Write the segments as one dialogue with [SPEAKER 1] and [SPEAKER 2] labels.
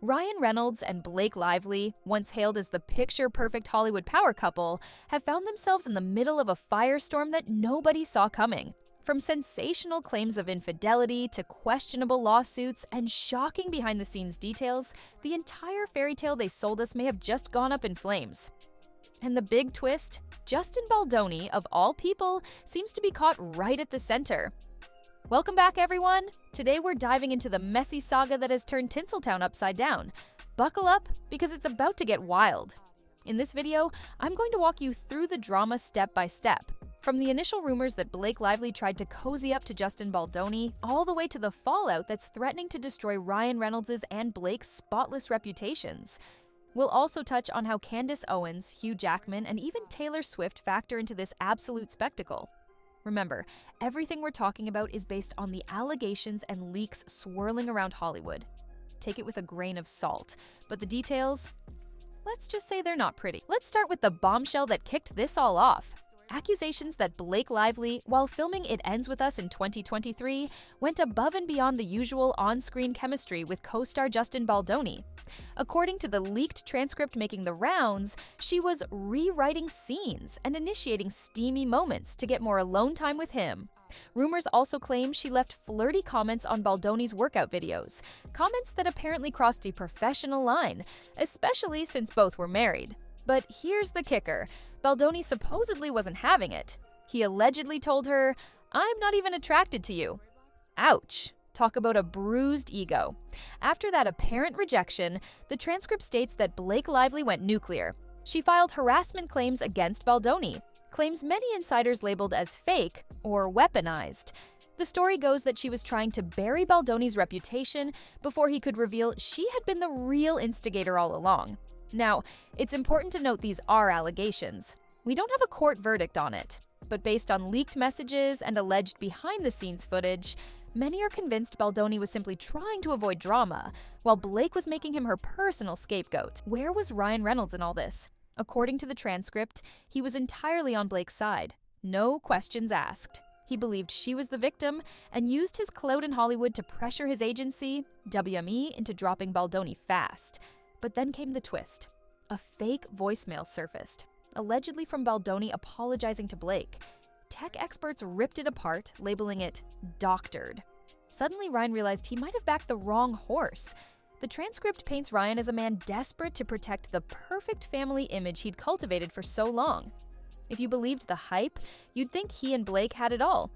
[SPEAKER 1] Ryan Reynolds and Blake Lively, once hailed as the picture-perfect Hollywood power couple, have found themselves in the middle of a firestorm that nobody saw coming. From sensational claims of infidelity to questionable lawsuits and shocking behind-the-scenes details, the entire fairy tale they sold us may have just gone up in flames. And the big twist? Justin Baldoni, of all people, seems to be caught right at the center. Welcome back, everyone! Today we're diving into the messy saga that has turned Tinseltown upside down. Buckle up, because it's about to get wild. In this video, I'm going to walk you through the drama step by step. From the initial rumors that Blake Lively tried to cozy up to Justin Baldoni, all the way to the fallout that's threatening to destroy Ryan Reynolds' and Blake's spotless reputations. We'll also touch on how Candace Owens, Hugh Jackman, and even Taylor Swift factor into this absolute spectacle. Remember, everything we're talking about is based on the allegations and leaks swirling around Hollywood. Take it with a grain of salt, but the details, let's just say they're not pretty. Let's start with the bombshell that kicked this all off. Accusations that Blake Lively, while filming It Ends With Us in 2023, went above and beyond the usual on-screen chemistry with co-star Justin Baldoni. According to the leaked transcript making the rounds, she was rewriting scenes and initiating steamy moments to get more alone time with him. Rumors also claim she left flirty comments on Baldoni's workout videos, comments that apparently crossed a professional line, especially since both were married. But here's the kicker. Baldoni supposedly wasn't having it. He allegedly told her, "I'm not even attracted to you." Ouch. Talk about a bruised ego. After that apparent rejection, the transcript states that Blake Lively went nuclear. She filed harassment claims against Baldoni, claims many insiders labeled as fake or weaponized. The story goes that she was trying to bury Baldoni's reputation before he could reveal she had been the real instigator all along. Now, it's important to note these are allegations. We don't have a court verdict on it, but based on leaked messages and alleged behind-the-scenes footage, many are convinced Baldoni was simply trying to avoid drama, while Blake was making him her personal scapegoat. Where was Ryan Reynolds in all this? According to the transcript, he was entirely on Blake's side. No questions asked. He believed she was the victim and used his clout in Hollywood to pressure his agency, WME, into dropping Baldoni fast. But then came the twist. A fake voicemail surfaced, allegedly from Baldoni apologizing to Blake. Tech experts ripped it apart, labeling it doctored. Suddenly, Ryan realized he might have backed the wrong horse. The transcript paints Ryan as a man desperate to protect the perfect family image he'd cultivated for so long. If you believed the hype, you'd think he and Blake had it all.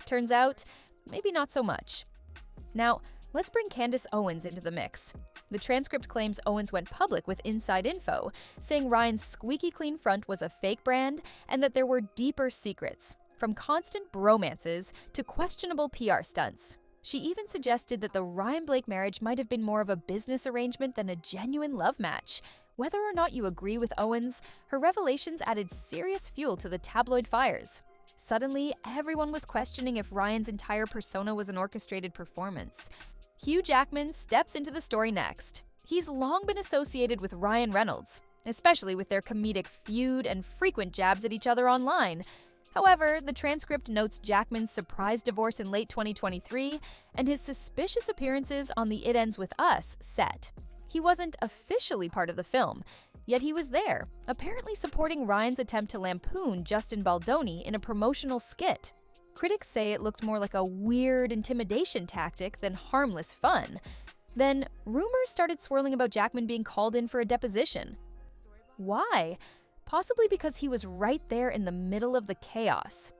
[SPEAKER 1] Turns out, maybe not so much. Now, let's bring Candace Owens into the mix. The transcript claims Owens went public with inside info, saying Ryan's squeaky clean front was a fake brand and that there were deeper secrets, from constant bromances to questionable PR stunts. She even suggested that the Ryan-Blake marriage might have been more of a business arrangement than a genuine love match. Whether or not you agree with Owens, her revelations added serious fuel to the tabloid fires. Suddenly, everyone was questioning if Ryan's entire persona was an orchestrated performance. Hugh Jackman steps into the story next. He's long been associated with Ryan Reynolds, especially with their comedic feud and frequent jabs at each other online. However, the transcript notes Jackman's surprise divorce in late 2023 and his suspicious appearances on the It Ends With Us set. He wasn't officially part of the film, yet he was there, apparently supporting Ryan's attempt to lampoon Justin Baldoni in a promotional skit. Critics say it looked more like a weird intimidation tactic than harmless fun. Then, rumors started swirling about Jackman being called in for a deposition. Why? Possibly because he was right there in the middle of the chaos.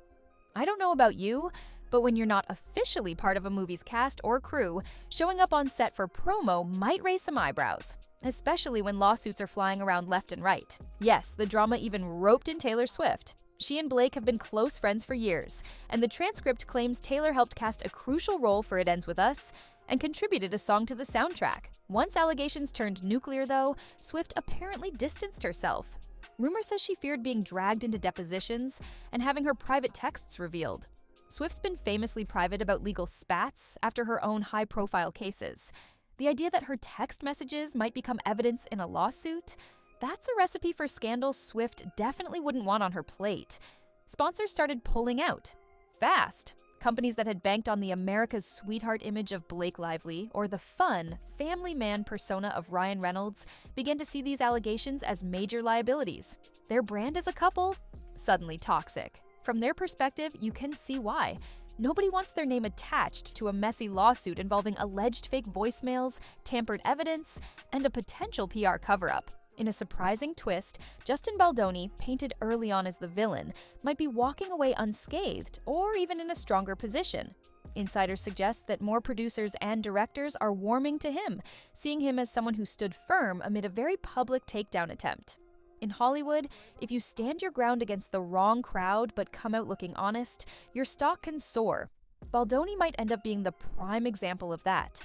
[SPEAKER 1] I don't know about you, but when you're not officially part of a movie's cast or crew, showing up on set for promo might raise some eyebrows, especially when lawsuits are flying around left and right. Yes, the drama even roped in Taylor Swift. She and Blake have been close friends for years, and the transcript claims Taylor helped cast a crucial role for It Ends With Us and contributed a song to the soundtrack. Once allegations turned nuclear, though, Swift apparently distanced herself. Rumor says she feared being dragged into depositions and having her private texts revealed. Swift's been famously private about legal spats after her own high-profile cases. The idea that her text messages might become evidence in a lawsuit? That's a recipe for scandal Swift definitely wouldn't want on her plate. Sponsors started pulling out. Fast. Companies that had banked on the America's sweetheart image of Blake Lively or the fun, family man persona of Ryan Reynolds began to see these allegations as major liabilities. Their brand as a couple? Suddenly toxic. From their perspective, you can see why. Nobody wants their name attached to a messy lawsuit involving alleged fake voicemails, tampered evidence, and a potential PR cover-up. In a surprising twist, Justin Baldoni, painted early on as the villain, might be walking away unscathed or even in a stronger position. Insiders suggest that more producers and directors are warming to him, seeing him as someone who stood firm amid a very public takedown attempt. In Hollywood, if you stand your ground against the wrong crowd but come out looking honest, your stock can soar. Baldoni might end up being the prime example of that.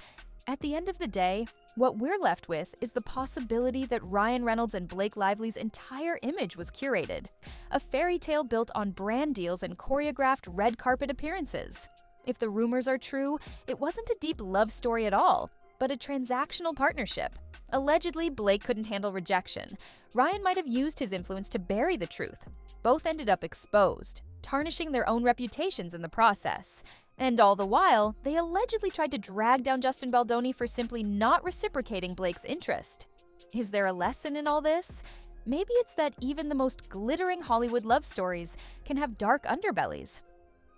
[SPEAKER 1] At the end of the day, what we're left with is the possibility that Ryan Reynolds and Blake Lively's entire image was curated, a fairy tale built on brand deals and choreographed red carpet appearances. If the rumors are true, it wasn't a deep love story at all, but a transactional partnership. Allegedly, Blake couldn't handle rejection. Ryan might have used his influence to bury the truth. Both ended up exposed, tarnishing their own reputations in the process. And all the while, they allegedly tried to drag down Justin Baldoni for simply not reciprocating Blake's interest. Is there a lesson in all this? Maybe it's that even the most glittering Hollywood love stories can have dark underbellies.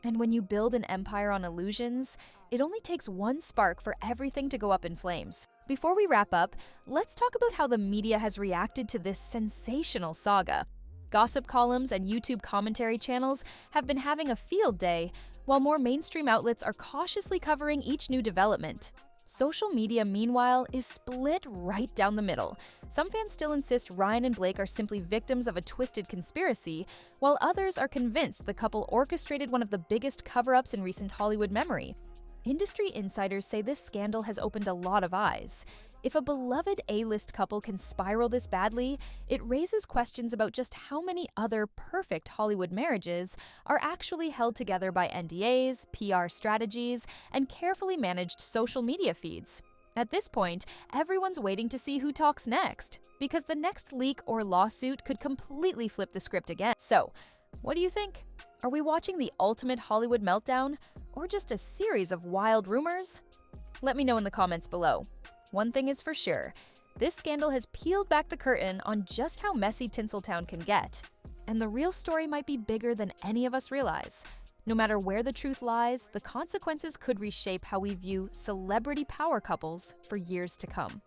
[SPEAKER 1] And when you build an empire on illusions, it only takes one spark for everything to go up in flames. Before we wrap up, let's talk about how the media has reacted to this sensational saga. Gossip columns and YouTube commentary channels have been having a field day, while more mainstream outlets are cautiously covering each new development. Social media, meanwhile, is split right down the middle. Some fans still insist Ryan and Blake are simply victims of a twisted conspiracy, while others are convinced the couple orchestrated one of the biggest cover-ups in recent Hollywood memory. Industry insiders say this scandal has opened a lot of eyes. If a beloved A-list couple can spiral this badly, it raises questions about just how many other perfect Hollywood marriages are actually held together by NDAs, PR strategies, and carefully managed social media feeds. At this point, everyone's waiting to see who talks next, because the next leak or lawsuit could completely flip the script again. So, what do you think? Are we watching the ultimate Hollywood meltdown, or just a series of wild rumors? Let me know in the comments below. One thing is for sure, this scandal has peeled back the curtain on just how messy Tinseltown can get. And the real story might be bigger than any of us realize. No matter where the truth lies, the consequences could reshape how we view celebrity power couples for years to come.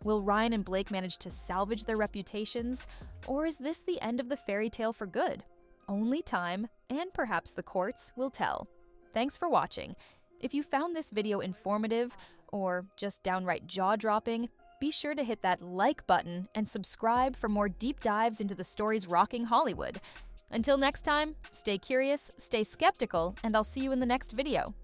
[SPEAKER 1] Will Ryan and Blake manage to salvage their reputations, or is this the end of the fairy tale for good? Only time, and perhaps the courts, will tell. Thanks for watching. If you found this video informative, or just downright jaw-dropping, be sure to hit that like button and subscribe for more deep dives into the stories rocking Hollywood. Until next time, stay curious, stay skeptical, and I'll see you in the next video.